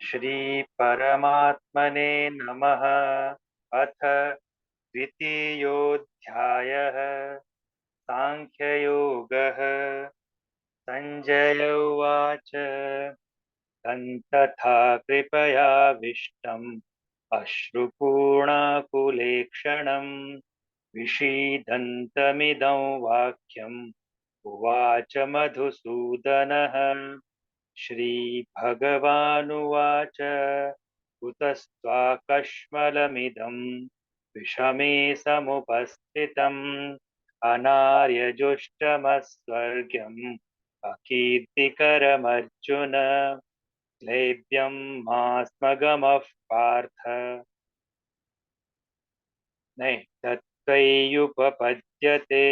श्री परमात्मने नमः। अथ द्वितीयोऽध्यायः। सांख्ययोगः। संजय उवाच तथा कृपयाविष्टम् अश्रुपूर्णाकुलेक्षणम् विषीदन्तमिदं वाक्यम् उवाच मधुसूदनः। श्रीभगवानुवाच कुतस्त्वाकश्मलमिदं विषमे समुपस्थितम् अनार्यजुष्टमस्वर्ग्यम् अकीर्तिकरमर्जुन। क्लैब्यं मा स्मगमः पार्थ नैतत्त्वय्युपपद्यते।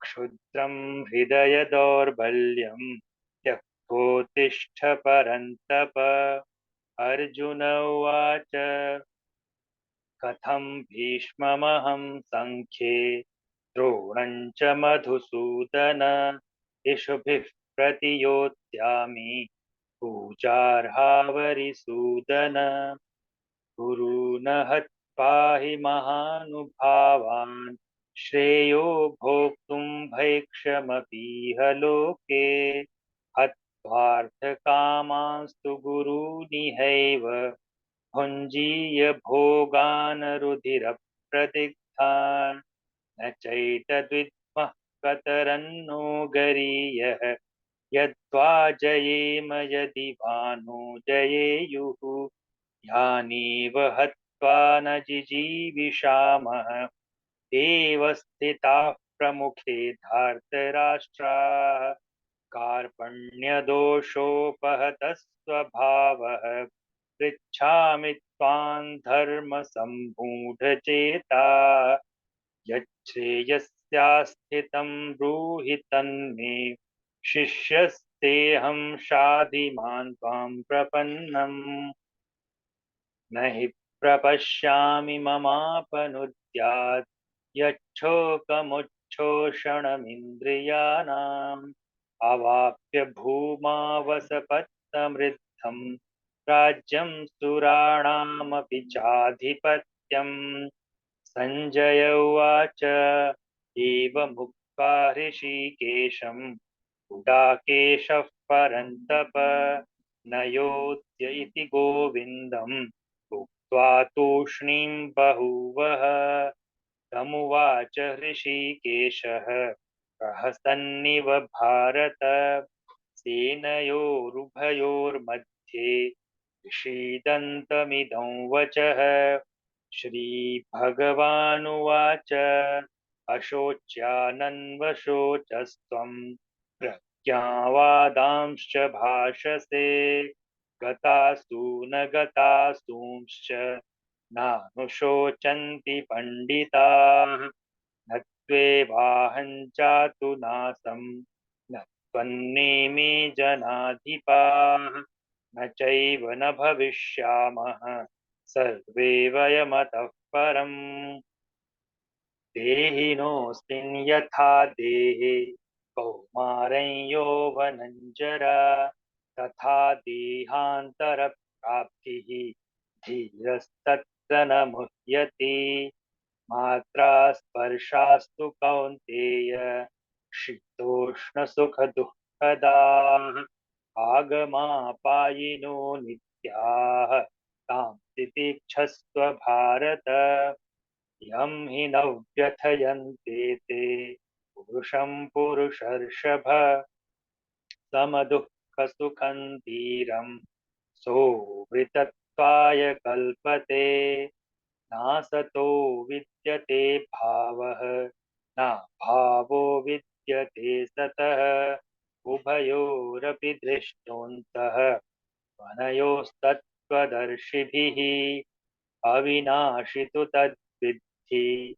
क्षुद्रं हृदय दौर्बल्यं त्यक्तोत्तिष्ठ परन्तप। अर्जुन उवाच कथं भीष्ममहं सङ्ख्ये द्रोणं च मधुसूदन इषुभिः प्रतियोत्स्यामि पूजार्हावरिसूदन। गुरून् हत्वाहि महानुभावान् श्रेयो भोक्तुं भैक्षमपीह लोके। हत्वार्थकामांस्तु गुरूनिहैव भुञ्जीय भोगान् रुधिरप्रदिग्धान् न चैतद्विद्मः कतरन्नो गरीयः यद्वा जयेम यदि वा नो जयेयुः। यानीव हत्वा न जिजीविषामः एव स्थिताः प्रमुखे धार्तराष्ट्राः। कार्पण्यदोषोपहतः स्वभावः पृच्छामि त्वां धर्मसम्मूढचेता। यच्छ्रेयस्यास्थितं ब्रूहि तन्मे शिष्यस्तेऽहं शाधि मां त्वां प्रपन्नम्। न हि प्रपश्यामि ममापनुद्यात् यच्छोकमुच्छोषणमिन्द्रियाणाम्। अवाप्य भूमावसपत्तमृद्धं राज्यं सुराणामपि चाधिपत्यम्। सञ्जय उवाच एवमुक्त्वा ऋषिकेशं गुडाकेशः परन्तप न योत्स्य इति गोविन्दम् उक्त्वा तूष्णीं बभूवः। तमुवाच ऋषिकेशः प्रहसन्निव भारत सेनयोरुभयोर्मध्ये विषीदन्तमिदं वचः। श्रीभगवानुवाच अशोच्यानन्वशोचस्त्वं प्रज्ञावादांश्च भाषसे गतासु न गतासूंश्च नानुशोचन्ति पण्डिताः। न त्वेवाहं जातु नासं न त्वन्नेमे जनाधिपाः न चैव न भविष्यामः सर्वे वयमतः परम्। देहिनोऽस्मिन् यथा देहे कौमारं यौवनञ्जरा तथा देहान्तरप्राप्तिः धीरस्तत्र न मुह्यते। मात्रा स्पर्शास्तु कौन्तेय शीतोष्णसुखदुःखदाः आगमापायिनो नित्याः तां तितिक्षस्व भारत। यं हि न व्यथयन्ते ते पुरुषं पुरुषर्षभ समदुःखसुखं धीरं सोऽमृतत्वाय कल्पते। नासतो विद्यते भावः न भावो विद्यते सतः उभयोरपि दृष्टोऽन्तः त्वनयोस्तत्त्वदर्शिभिः। अविनाशि तु तद्विद्धि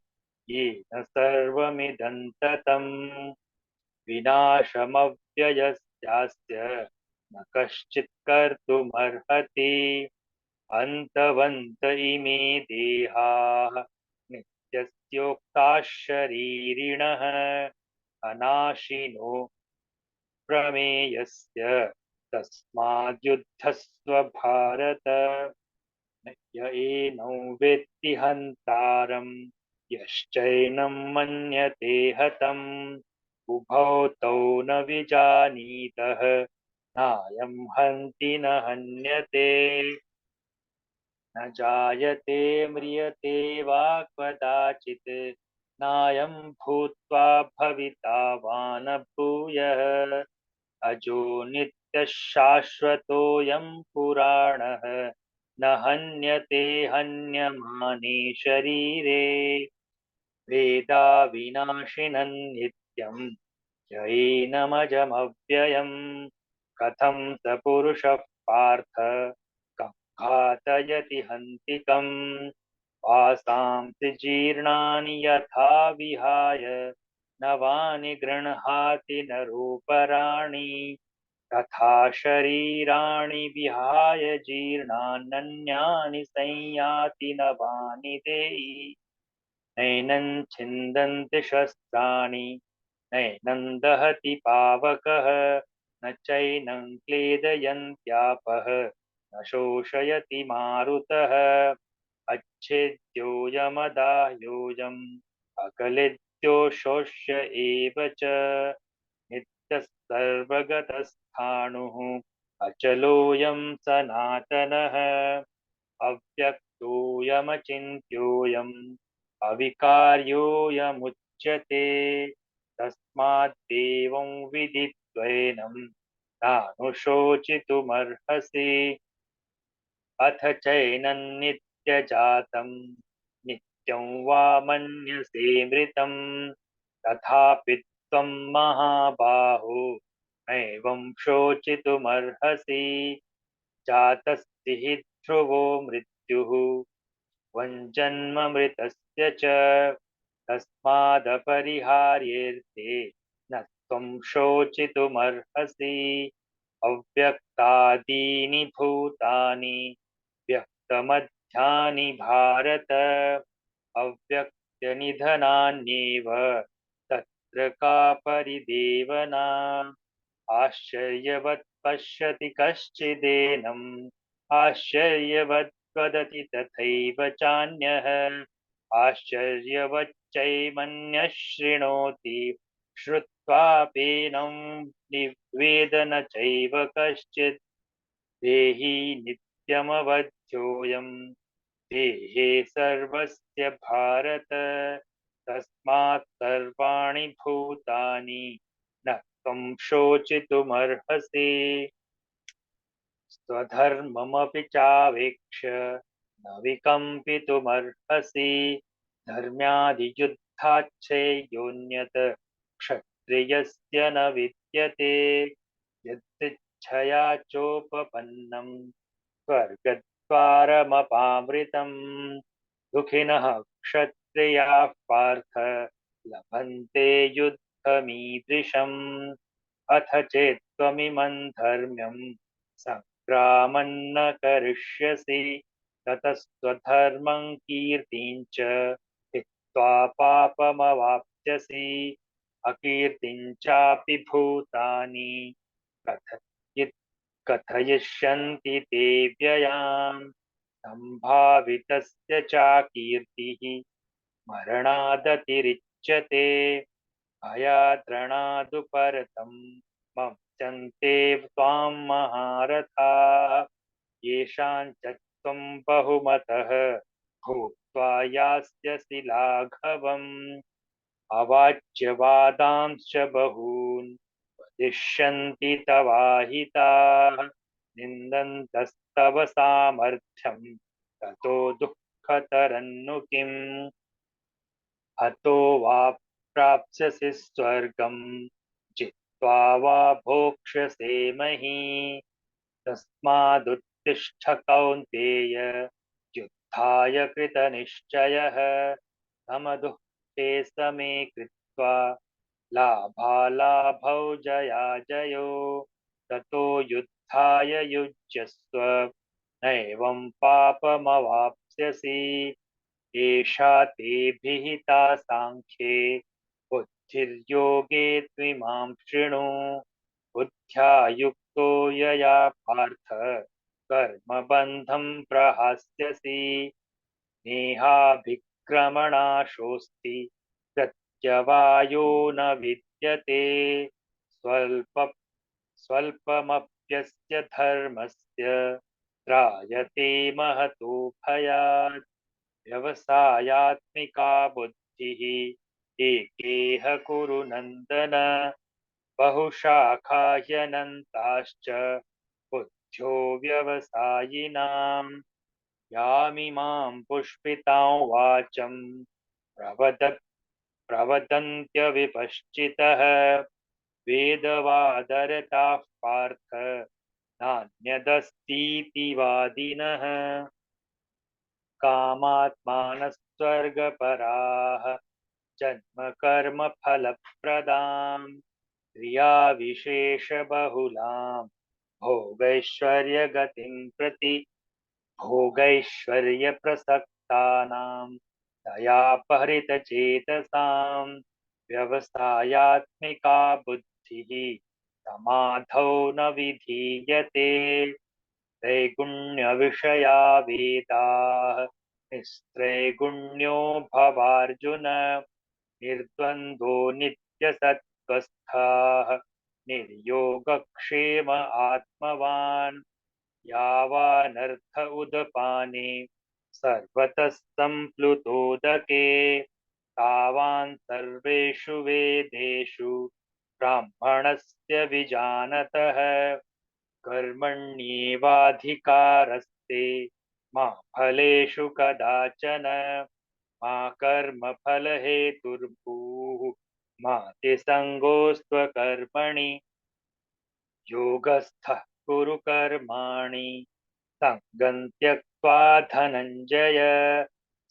येन सर्वमिदं ततम्। विनाशमव्ययस्यास्य न कश्चित् कर्तुमर्हति। अन्तवन्त इमे देहाः नित्यस्योक्ताः शरीरिणः अनाशिनो प्रमेयस्य तस्माद्युद्धस्व भारत य एनं वेत्ति हन्तारम् यश्चैनं मन्यते हतम् उभौ तौ न विजानीतः नायं हन्ति न हन्यते न जायते म्रियते वा कदाचित् नायं भूत्वा भविता वा न भूयः अजो नित्यः शाश्वतोऽयं पुराणः न हन्यते हन्यमाने शरीरे वेदा विनाशिनं नित्यं जैनमजमव्ययम् कथं स पुरुषः पार्थ कं घातयति हन्तिकम् वासांसि जीर्णानि यथा विहाय नवानि गृह्णाति नरोपराणि तथा शरीराणि विहाय जीर्णान्यन्यानि संयाति नवानि देहि नैनं छिन्दन्ति शस्त्राणि नैनं दहति पावकः न चैनं क्लेदयन्त्यापः न शोषयति मारुतः अच्छेद्योऽयमदाह्योऽयम् अकलिद्यो शोष्य एव च नित्यः सर्वगतस्थाणुः अचलोऽयं सनातनः अव्यक्तोऽयमचिन्त्योऽयम् अविकार्योऽयमुच्यते तस्मात् देवं विदित्वैनं नानुशोचितुमर्हसि अथ चैनं नित्यजातं नित्यं वा मन्यसे मृतं तथापि त्वं महाबाहो नैवं शोचितुमर्हसि जातस्ति हि ध्रुवो मृत्युः वञ्जन्ममृतस्य च तस्मादपरिहार्येऽर्थे न त्वं शोचितुमर्हसि अव्यक्तादीनि भूतानि व्यक्तमध्यानि भारत अव्यक्तनिधनान्येव तत्र का परिदेवना आश्चर्यवत् पश्यति कश्चिदेनम् आश्चर्यवत् वदति तथैव चान्यः आश्चर्यवच्चैमन्यः शृणोति श्रुत्वाप्येनं निवेद न चैव कश्चित् देहि नित्यमवध्योऽयं देहे सर्वस्य भारत तस्मात् सर्वाणि भूतानि न त्वं शोचितुमर्हसि स्वधर्ममपि चावेक्ष्य न विकम्पितुमर्हसि धर्म्याधियुद्धाच्छेयोऽन्यत् क्षत्रियस्य न विद्यते यदृच्छया चोपपन्नं स्वर्गद्वारमपामृतम् दुःखिनः क्षत्रियाः पार्थ लभन्ते युद्धमीदृशम् अथ चेत् त्वमिमं धर्म्यं सङ्ग्रामन्न करिष्यसि ततस्त्वधर्मं कीर्तिं च हित्वा पापमवाप्स्यसि अकीर्तिं चापि भूतानि कथयित् कथयिष्यन्ति ते व्ययाम् सम्भावितस्य चाकीर्तिः मरणादतिरिच्यते भयाद्रणादुपरतं मप्स्यन्ते त्वां महारथाः येषां च त्वं बहुमतः भूत्वा यास्यसि लाघवम् अवाच्यवादांश्च बहून् वदिष्यन्ति तवाहिताः निन्दन्तस्तव सामर्थ्यं ततो दुःखतरन्नु किम् हतो वा प्राप्स्यसि स्वर्गं जित्वा वा भोक्ष्यसे महीम् तस्मादुत्तिष्ठ कौन्तेय युद्धाय कृतनिश्चयः समदुःखे समे कृत्वा लाभालाभौ जयाजयो ततो युद्धाय युज्यस्व नैवं पापमवाप्स्यसि एषा ते विहिता साङ्ख्ये बुद्धिर्योगे त्विमां शृणु बुद्ध्या युक्तो यया पार्थ कर्मबन्धं प्रहास्यसि नेहाभिक्रमणाशोऽस्ति प्रत्यवायो न विद्यते स्वल्प स्वल्पमप्यस्य धर्मस्य त्रायते महतो भयात् व्यवसायात्मिका बुद्धिः एकेह कुरु नन्दन बहुशाखा ह्यनन्ताश्च बुद्ध्यो व्यवसायिनाम् यामिमां पुष्पितां वाचं प्रवद प्रवदन्त्यविपश्चितः वेदवादरताः पार्थ नान्यदस्तीति वादिनः कामात्मानस्वर्गपराः जन्मकर्मफलप्रदां क्रियाविशेषबहुलां भोगैश्वर्यगतिं प्रति भोगैश्वर्यप्रसक्तानां दयापहृतचेतसां व्यवसायात्मिका बुद्धिः समाधौ न विधीयते त्रैगुण्यविषया वेदाः निस्त्रैगुण्यो भवार्जुन निर्द्वन्द्वो नित्यसत्त्वस्थः निर्योगक्षेम आत्मवान् यावानर्थ उदपाने सर्वतः सम्प्लुतोदके तावान् सर्वेषु वेदेषु ब्राह्मणस्य विजानतः कर्मण्येवाधिकारस्ते मा फलेषु कदाचन मा कर्मफलहेतुर्भूः मा ते सङ्गोऽस्त्वकर्मणि योगस्थः कुरु कर्माणि सङ्गं त्यक्त्वा धनञ्जय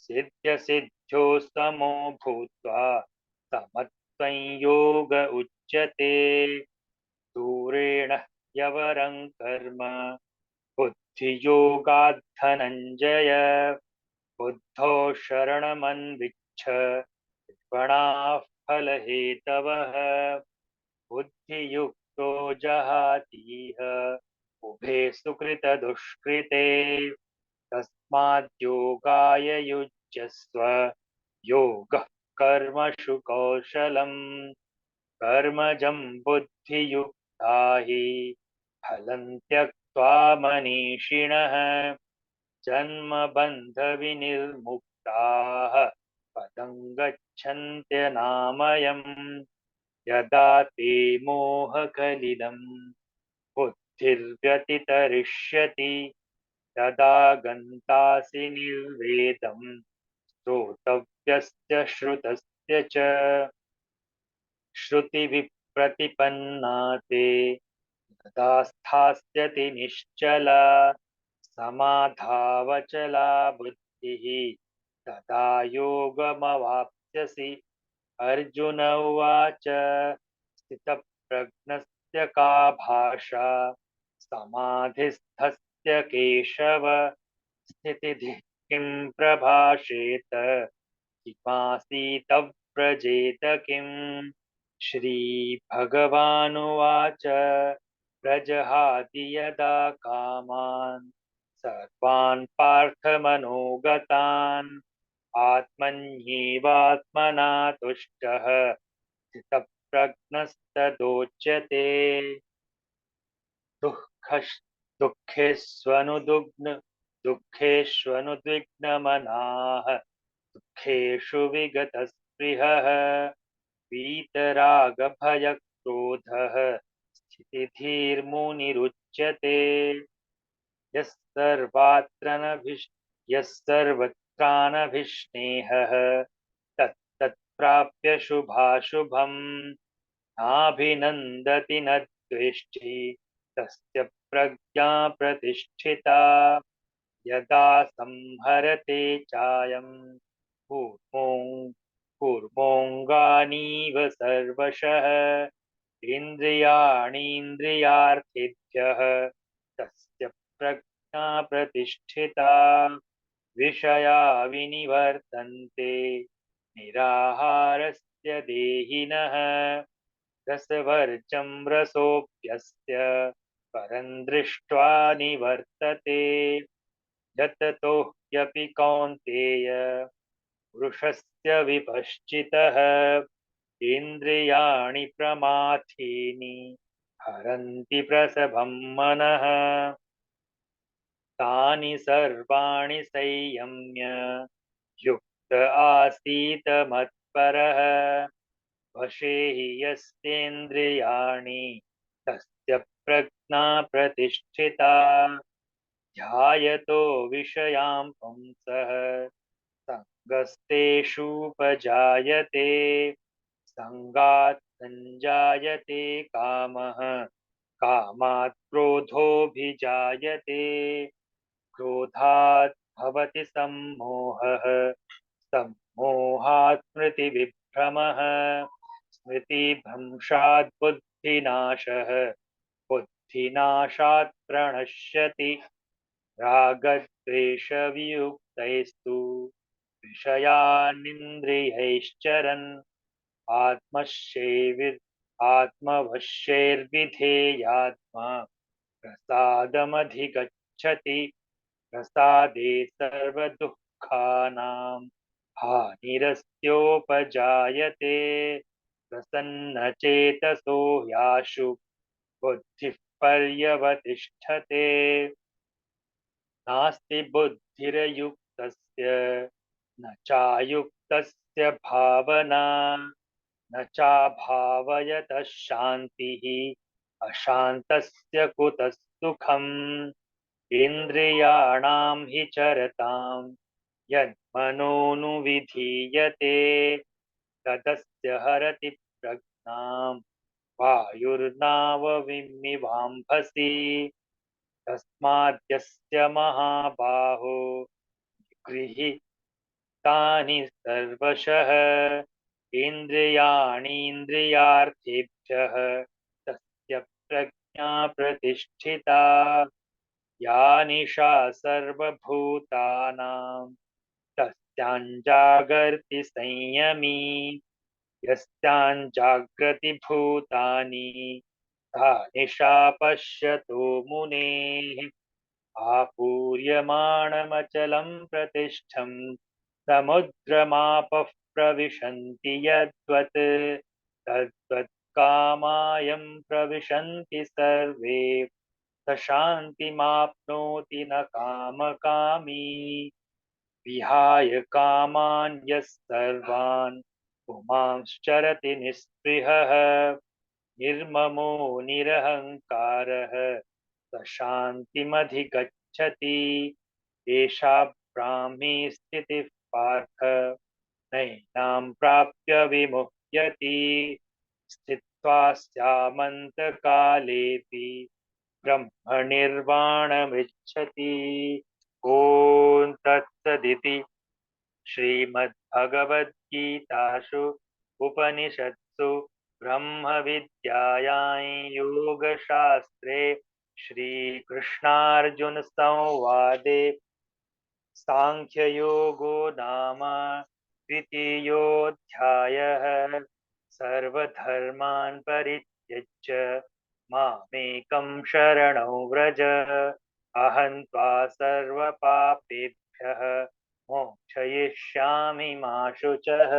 सिद्ध्यसिद्ध्यो समो भूत्वा समत्वं योग उच्यते दूरेण ह्यवरं कर्म बुद्धियोगात् धनञ्जय बुद्धौ शरणमन्विच्छ कृपणाः फलहेतवः बुद्धियुक्तो जहातीह उभे सुकृतदुष्कृते तस्माद्योगाय युज्यस्व योगः कर्मसु कौशलम् कर्मजं बुद्धियुक्ता हि फलं त्यक्त्वा मनीषिणः जन्मबन्धविनिर्मुक्ताः पदं गच्छन्त्यनामयम् यदा ते मोहकलिलं बुद्धिर्व्यतितरिष्यति तदा गन्तासि निर्वेदं श्रोतव्यस्य श्रुतस्य च श्रुतिविप्रतिपन्ना ते तदा स्थास्यति निश्चला समाधावचला बुद्धिः तदा योगमवाप्स्यसि अर्जुन उवाच स्थितप्रज्ञस्य का भाषा समाधिस्थस्य केशव स्थितिधिः किं प्रभाषेत किमासीत व्रजेत किम् श्रीभगवानुवाच प्रजहाति यदा कामान् सर्वान् पार्थमनोगतान् आत्मन्येवात्मना तुष्टः स्थितप्रज्ञस्तदोच्यते दुःखश् दुःखेष्वनुद्विग्न दुःखेष्वनुद्विग्नमनाः दुःखेषु विगतस्पृहः वीतरागभयक्रोधः स्थितिधीर्मुनिरुच्यते यः यः सर्वत्रानभिष्णेहः तत्तत्प्राप्य शुभाशुभम् नाभिनन्दति न द्वेष्टि तस्य प्रज्ञा प्रतिष्ठिता यदा संहरते चायं कूर्मों कूर्मोऽङ्गानीव सर्वशः इन्द्रियाणीन्द्रियार्थेभ्यः तस्य प्रज्ञा प्रतिष्ठिता विषया विनिवर्तन्ते निराहारस्य देहिनः रसवर्जं रसोऽप्यस्य परं दृष्ट्वा निवर्तते यततो ह्यपि कौन्तेय पुरुषस्य विपश्चितः इन्द्रियाणि प्रमाथीनि हरन्ति प्रसभं मनः तानि सर्वाणि संयम्य युक्त आसीत मत्परः वशे हि यस्तेन्द्रियाणि तस्य प्रज्ञा प्रतिष्ठिता ध्यायतो विषयान् पुंसः सङ्गस्तेषूपजायते सङ्गात् सञ्जायते कामः कामात् क्रोधोऽभिजायते क्रोधात् भवति सम्मोहः सम्मोहात् स्मृतिविभ्रमः स्मृतिभ्रंशात् बुद्धिनाशः बुद्धिनाशात् प्रणश्यति रागद्वेषवियुक्तैस्तु विषयानिन्द्रियैश्चरन् आत्मश्यैर्विद् आत्मवश्यैर्विधेयात्मा प्रसादमधिगच्छति प्रसादे सर्वदुःखानां हानिरस्योपजायते प्रसन्नचेतसो ह्याशु बुद्धिः पर्यवतिष्ठते नास्ति बुद्धिरयुक्तस्य न चायुक्तस्य भावना न चाभावयतः शान्तिः अशान्तस्य कुतः सुखम् इन्द्रियाणां हि चरतां यन्मनोनुविधीयते तदस्य हरति प्रज्ञां वायुर्नावमिवाम्भसि तस्माद्यस्य महाबाहो गृहीतानि सर्वशः इन्द्रियाणीन्द्रियार्थेभ्यः तस्य प्रज्ञा प्रतिष्ठिता या निशा सर्वभूतानां तस्याञ्जागर्ति संयमी यस्याञ्जाग्रति भूतानि सा निशा पश्यतो मुनेः आपूर्यमाणमचलं प्रतिष्ठं समुद्रमापः प्रविशन्ति यद्वत् तद्वत् कामायं प्रविशन्ति सर्वे स शान्तिमाप्नोति न कामकामी विहाय कामान् यः सर्वान् पुमांश्चरति निःस्पृहः निर्ममो निरहङ्कारः स शान्तिमधिगच्छति एषा ब्राह्मी स्थितिः पार्थ नैनां प्राप्य विमुह्यति स्थित्वा स्यामन्तकालेऽपि ब्रह्मनिर्वाणमिच्छति ॐ तत्सदिति श्रीमद्भगवद्गीतासु उपनिषत्सु ब्रह्मविद्यायां योगशास्त्रे श्रीकृष्णार्जुनसंवादे सांख्ययोगो नाम द्वितीयोऽध्यायः सर्वधर्मान् परित्यज्य मामेकं शरणं व्रज अहं त्वा सर्वपापेभ्यः मोक्षयिष्यामि मा शुचः।